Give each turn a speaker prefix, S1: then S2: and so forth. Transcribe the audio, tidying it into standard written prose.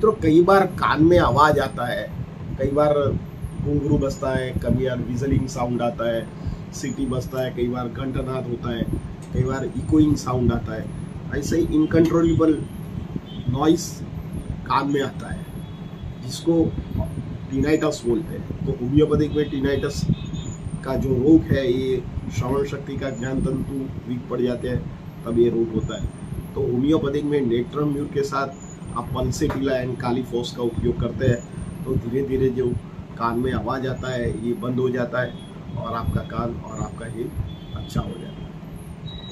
S1: मित्रों कई बार कान में आवाज आता है, कई बार घुंघरू बजता है, कभी बार विजलिंग साउंड आता है, सीटी बजता है, कई बार घंटानाद होता है, कई बार इकोइंग साउंड आता है। ऐसे ही इनकंट्रोलेबल नॉइस कान में आता है जिसको टिनाइटस बोलते हैं। तो होम्योपैथिक में टिनाइटस का जो रोग है, ये श्रवण शक्ति का ज्ञान तंतु वीक पड़ जाते हैं, तब ये रोग होता है। तो होम्योपैथिक में नेट्रम म्यूर के साथ आप पल्सेटिला एंड कालीफॉस का उपयोग करते हैं, तो धीरे धीरे जो कान में आवाज़ आता है ये बंद हो जाता है और आपका कान और आपका हेड अच्छा हो जाता है।